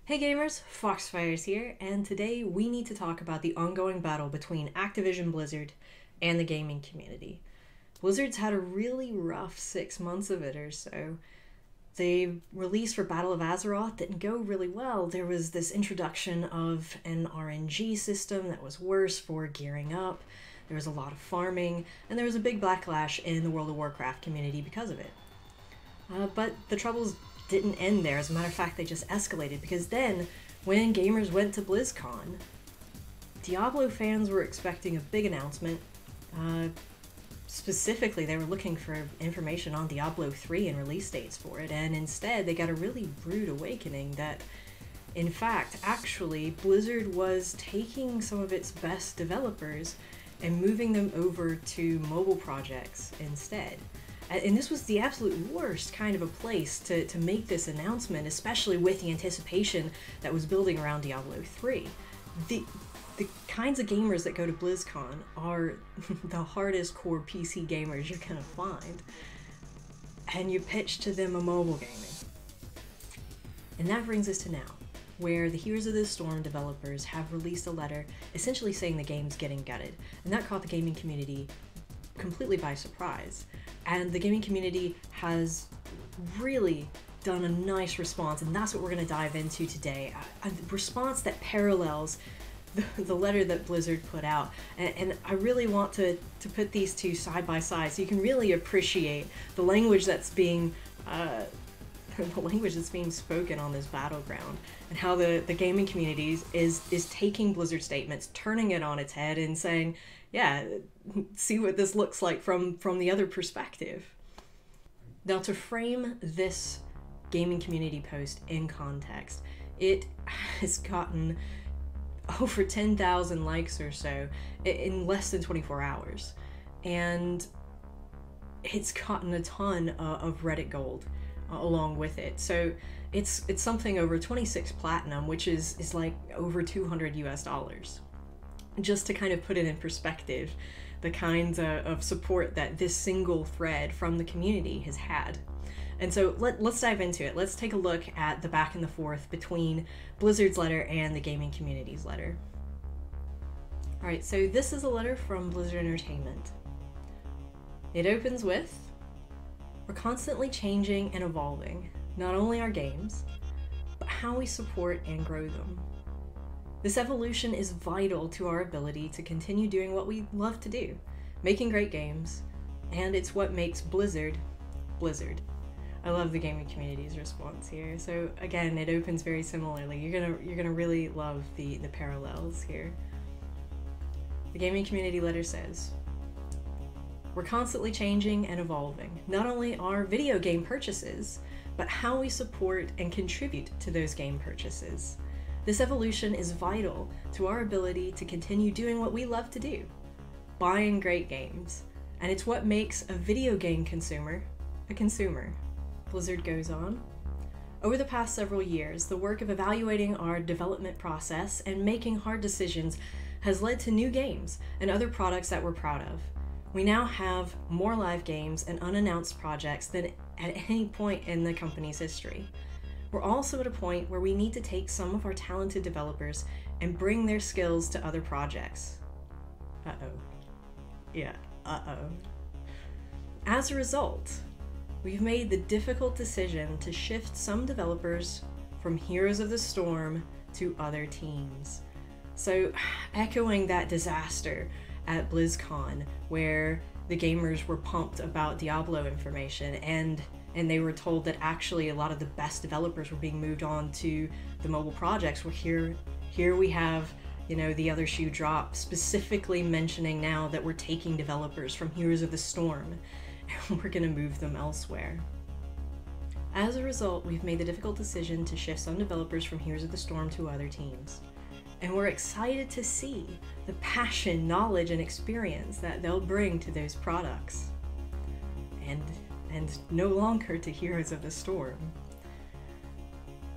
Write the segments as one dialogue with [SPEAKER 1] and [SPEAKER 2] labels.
[SPEAKER 1] Hey gamers, Foxfire's here, and today we need to talk about the ongoing battle between Activision Blizzard and the gaming community. Blizzard's had a really rough 6 months of it or so. The release for Battle of Azeroth didn't go really well. There was this introduction of an RNG system that was worse for gearing up. There was a lot of farming, and there was a big backlash in the World of Warcraft community because of it. But the troubles didn't end there. As a matter of fact, they just escalated, because then, when gamers went to BlizzCon, Diablo fans were expecting a big announcement. Specifically, they were looking for information on Diablo 3 and release dates for it, and instead they got a really rude awakening that, in fact, actually, Blizzard was taking some of its best developers and moving them over to mobile projects instead. And this was the absolute worst kind of a place to make this announcement, especially with the anticipation that was building around Diablo 3. The kinds of gamers that go to BlizzCon are the hardest core PC gamers you're gonna find. And you pitch to them a mobile gaming. And that brings us to now, where the Heroes of the Storm developers have released a letter essentially saying the game's getting gutted. And that caught the gaming community completely by surprise. And the gaming community has really done a nice response, and that's what we're going to dive into today. A response that parallels the letter that Blizzard put out. And I really want to put these two side by side so you can really appreciate the language that's being spoken on this battleground, and how the gaming community is taking Blizzard statements, turning it on its head, and saying, yeah, see what this looks like from the other perspective. Now, to frame this gaming community post in context, it has gotten over 10,000 likes or so in less than 24 hours. And it's gotten a ton of Reddit gold along with it. So it's something over 26 platinum, which is like over $200 US. Just to kind of put it in perspective, the kinds of support that this single thread from the community has had. And so let's dive into it. Let's take a look at the back and the forth between Blizzard's letter and the gaming community's letter. Alright, so this is a letter from Blizzard Entertainment. It opens with, "We're constantly changing and evolving, not only our games, but how we support and grow them. This evolution is vital to our ability to continue doing what we love to do, making great games, and it's what makes Blizzard, Blizzard." I love the gaming community's response here. So again, it opens very similarly. You're gonna really love the parallels here. The gaming community letter says, "We're constantly changing and evolving, not only our video game purchases, but how we support and contribute to those game purchases. This evolution is vital to our ability to continue doing what we love to do, buying great games, and it's what makes a video game consumer a consumer." Blizzard goes on, "Over the past several years, the work of evaluating our development process and making hard decisions has led to new games and other products that we're proud of. We now have more live games and unannounced projects than at any point in the company's history. We're also at a point where we need to take some of our talented developers and bring their skills to other projects." Uh-oh. Yeah, uh-oh. "As a result, we've made the difficult decision to shift some developers from Heroes of the Storm to other teams." So, echoing that disaster at BlizzCon, where the gamers were pumped about Diablo information, and they were told that actually a lot of the best developers were being moved on to the mobile projects. Well, here we have, the other shoe drop, specifically mentioning now that we're taking developers from Heroes of the Storm and we're gonna move them elsewhere. "As a result, we've made the difficult decision to shift some developers from Heroes of the Storm to other teams. And we're excited to see the passion, knowledge, and experience that they'll bring to those products. And no longer to Heroes of the Storm."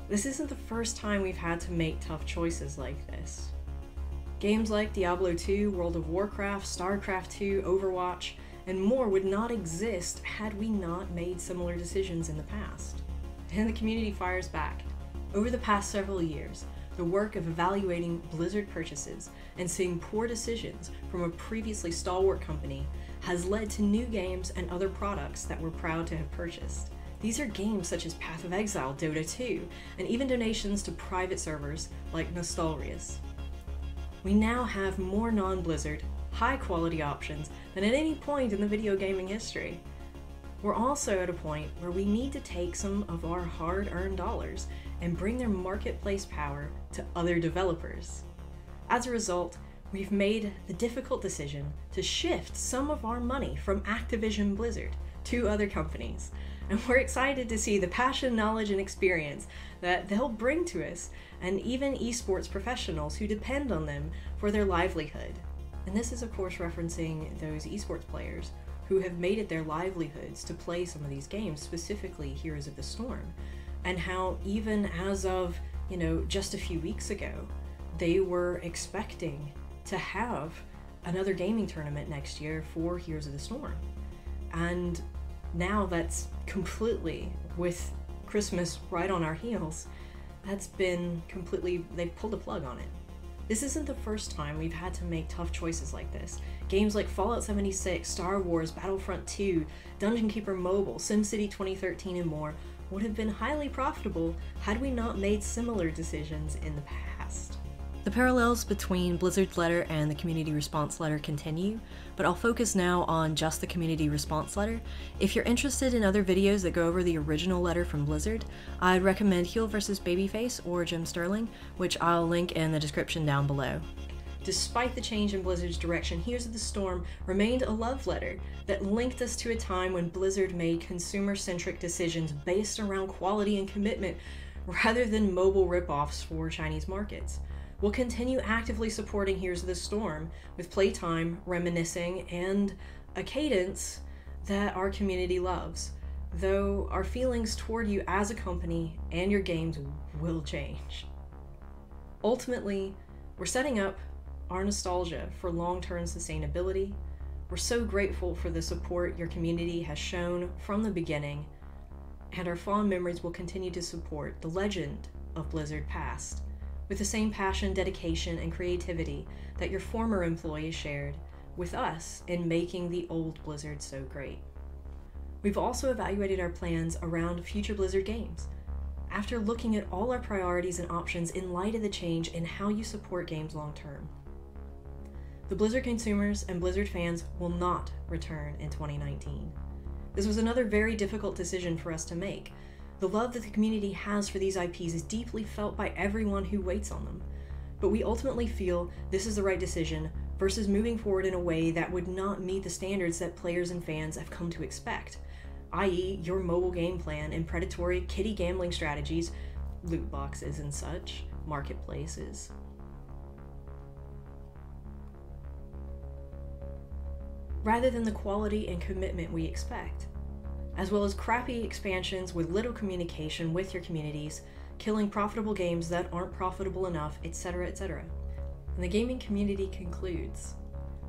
[SPEAKER 1] This isn't the first time we've had to make tough choices like this. Games like Diablo 2, World of Warcraft, StarCraft 2, Overwatch, and more would not exist had we not made similar decisions in the past. And the community fires back. Over the past several years, the work of evaluating Blizzard purchases and seeing poor decisions from a previously stalwart company has led to new games and other products that we're proud to have purchased. These are games such as Path of Exile, Dota 2, and even donations to private servers like Nostalrius. We now have more non-Blizzard, high-quality options than at any point in the video gaming history. We're also at a point where we need to take some of our hard-earned dollars and bring their marketplace power to other developers. As a result, we've made the difficult decision to shift some of our money from Activision Blizzard to other companies, and we're excited to see the passion, knowledge, and experience that they'll bring to us, and even esports professionals who depend on them for their livelihood. And this is of course referencing those esports players who have made it their livelihoods to play some of these games, specifically Heroes of the Storm, and how even as of, just a few weeks ago, they were expecting to have another gaming tournament next year for Heroes of the Storm. And now that's completely, with Christmas right on our heels, they've pulled the plug on it. This isn't the first time we've had to make tough choices like this. Games like Fallout 76, Star Wars, Battlefront 2, Dungeon Keeper Mobile, SimCity 2013, and more would have been highly profitable had we not made similar decisions in the past. The parallels between Blizzard's letter and the community response letter continue, but I'll focus now on just the community response letter. If you're interested in other videos that go over the original letter from Blizzard, I'd recommend Heel vs. Babyface or Jim Sterling, which I'll link in the description down below. Despite the change in Blizzard's direction, Heroes of the Storm remained a love letter that linked us to a time when Blizzard made consumer-centric decisions based around quality and commitment rather than mobile ripoffs for Chinese markets. We'll continue actively supporting Heroes of the Storm with playtime, reminiscing, and a cadence that our community loves, though our feelings toward you as a company and your games will change. Ultimately, we're setting up our nostalgia for long-term sustainability. We're so grateful for the support your community has shown from the beginning, and our fond memories will continue to support the legend of Blizzard past with the same passion, dedication, and creativity that your former employees shared with us in making the old Blizzard so great. We've also evaluated our plans around future Blizzard games. After looking at all our priorities and options in light of the change in how you support games long-term, the Blizzard consumers and Blizzard fans will not return in 2019. This was another very difficult decision for us to make. The love that the community has for these IPs is deeply felt by everyone who waits on them, but we ultimately feel this is the right decision versus moving forward in a way that would not meet the standards that players and fans have come to expect, i.e. your mobile game plan and predatory kiddie gambling strategies, loot boxes and such, marketplaces. Rather than the quality and commitment we expect, as well as crappy expansions with little communication with your communities, killing profitable games that aren't profitable enough, etc., etc. And the gaming community concludes,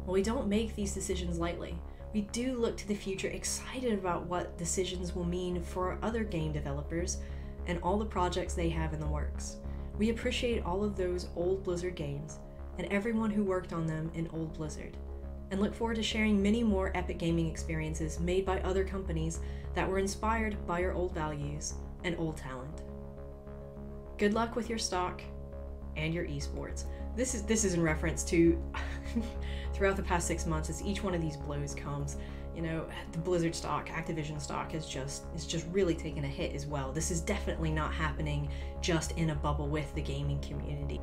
[SPEAKER 1] while we don't make these decisions lightly, we do look to the future excited about what decisions will mean for other game developers and all the projects they have in the works. We appreciate all of those old Blizzard games and everyone who worked on them in old Blizzard, and look forward to sharing many more epic gaming experiences made by other companies that were inspired by your old values and old talent. Good luck with your stock and your esports. This is in reference to throughout the past 6 months, as each one of these blows comes, the Blizzard stock, Activision stock is just really taking a hit as well. This is definitely not happening just in a bubble with the gaming community.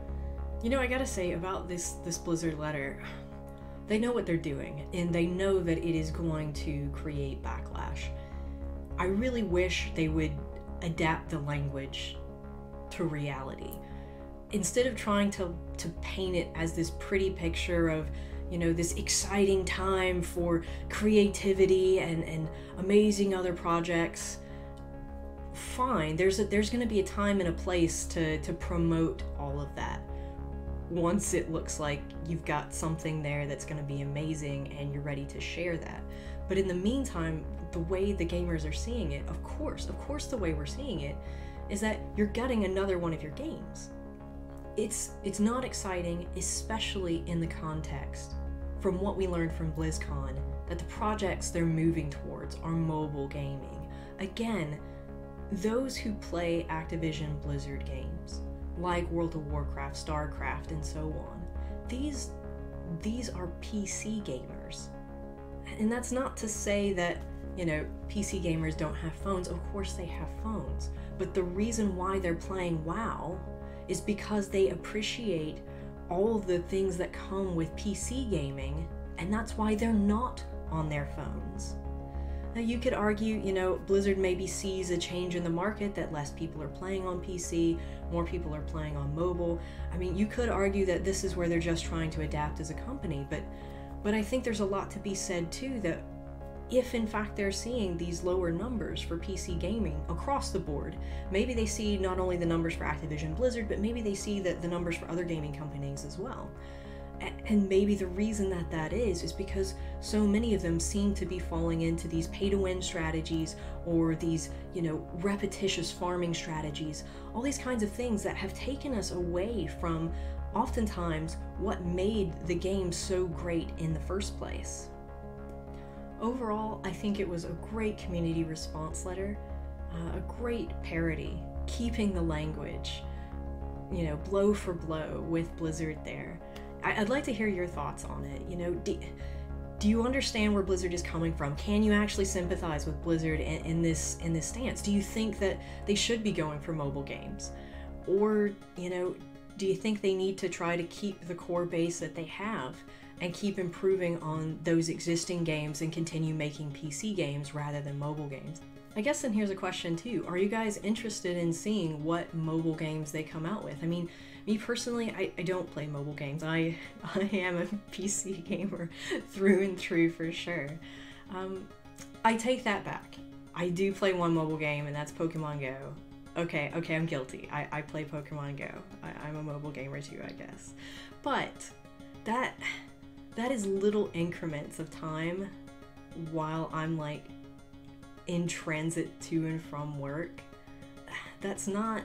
[SPEAKER 1] I gotta say about this Blizzard letter, they know what they're doing, and they know that it is going to create backlash. I really wish they would adapt the language to reality. Instead of trying to paint it as this pretty picture of, this exciting time for creativity and amazing other projects, fine, there's going to be a time and a place to promote all of that. Once it looks like you've got something there that's going to be amazing and you're ready to share that. But in the meantime, the way the gamers are seeing it, of course the way we're seeing it, is that you're getting another one of your games. It's not exciting, especially in the context, from what we learned from BlizzCon, that the projects they're moving towards are mobile gaming. Again, those who play Activision Blizzard games, like World of Warcraft, StarCraft, and so on, these are PC gamers. And that's not to say that, you know, PC gamers don't have phones. Of course they have phones. But the reason why they're playing WoW is because they appreciate all the things that come with PC gaming, and that's why they're not on their phones. Now you could argue, you know, Blizzard maybe sees a change in the market, that less people are playing on PC, more people are playing on mobile. I mean, you could argue that this is where they're just trying to adapt as a company, but I think there's a lot to be said too, that if in fact they're seeing these lower numbers for PC gaming across the board, maybe they see not only the numbers for Activision Blizzard, but maybe they see the numbers for other gaming companies as well. And maybe the reason that is because so many of them seem to be falling into these pay-to-win strategies, or these, you know, repetitious farming strategies, all these kinds of things that have taken us away from oftentimes what made the game so great in the first place. Overall, I think it was a great community response letter, a great parody, keeping the language, you know, blow for blow with Blizzard there. I'd like to hear your thoughts on it. You know, do you understand where Blizzard is coming from? Can you actually sympathize with Blizzard in this stance? Do you think that they should be going for mobile games? Or, you know, do you think they need to try to keep the core base that they have and keep improving on those existing games and continue making PC games rather than mobile games? I guess then here's a question too. Are you guys interested in seeing what mobile games they come out with? I mean, me personally, I don't play mobile games. I am a PC gamer through and through for sure. I take that back. I do play one mobile game, and that's Pokemon Go. Okay, I'm guilty. I play Pokemon Go. I'm a mobile gamer too, I guess. But that is little increments of time while I'm like in transit to and from work. That's not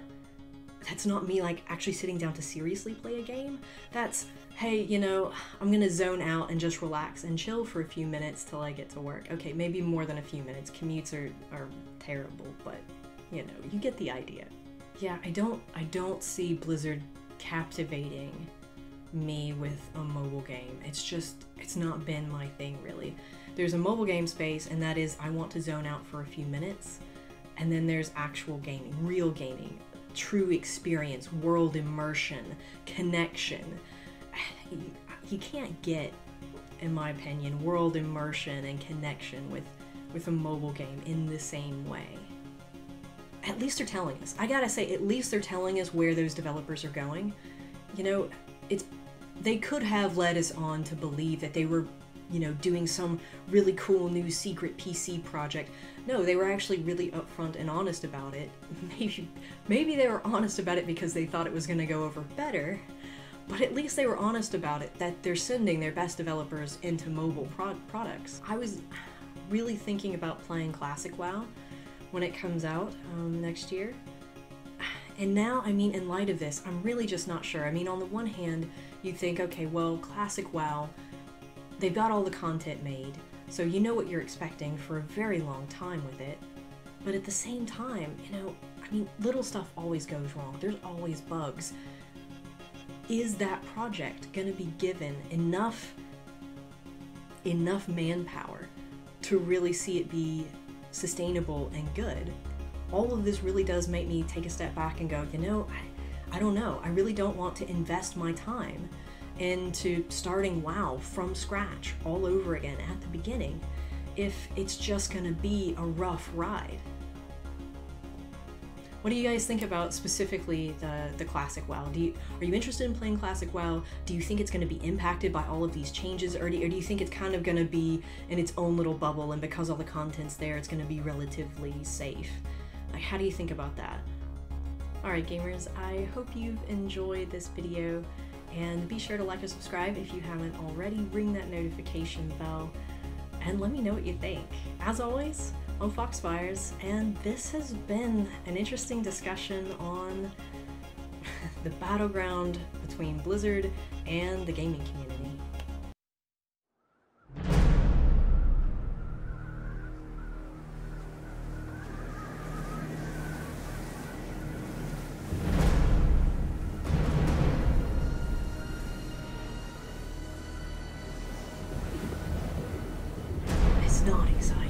[SPEAKER 1] me like actually sitting down to seriously play a game. That's, hey, you know, I'm gonna zone out and just relax and chill for a few minutes till I get to work. Okay, maybe more than a few minutes. Commutes are terrible, but you know, you get the idea. Yeah, I don't see Blizzard captivating me with a mobile game. It's not been my thing really. There's a mobile game space, and that is I want to zone out for a few minutes, and then there's actual gaming, real gaming, true experience, world immersion, connection. You can't get, in my opinion, world immersion and connection with a mobile game in the same way. At least they're telling us. I gotta say, at least they're telling us where those developers are going. You know, they could have led us on to believe that they were, you know, doing some really cool new secret PC project. No, they were actually really upfront and honest about it. Maybe they were honest about it because they thought it was gonna go over better, but at least they were honest about it, that they're sending their best developers into mobile products. I was really thinking about playing Classic WoW when it comes out next year. And now, I mean, in light of this, I'm really just not sure. I mean, on the one hand, you think, okay, well, Classic WoW, they've got all the content made, so you know what you're expecting for a very long time with it. But at the same time, you know, I mean, little stuff always goes wrong. There's always bugs. Is that project gonna be given enough manpower to really see it be sustainable and good? All of this really does make me take a step back and go, you know, I don't know. I really don't want to invest my time into starting WoW from scratch all over again at the beginning if it's just gonna be a rough ride. What do you guys think about specifically the Classic WoW? Are you interested in playing Classic WoW? Do you think it's going to be impacted by all of these changes, or do you think it's kind of going to be in its own little bubble, and because all the content's there, it's going to be relatively safe? Like, how do you think about that? Alright gamers, I hope you've enjoyed this video, and be sure to like and subscribe if you haven't already. Ring that notification bell, and let me know what you think. As always, on Foxfires, and this has been an interesting discussion on the battleground between Blizzard and the gaming community. It's not exciting.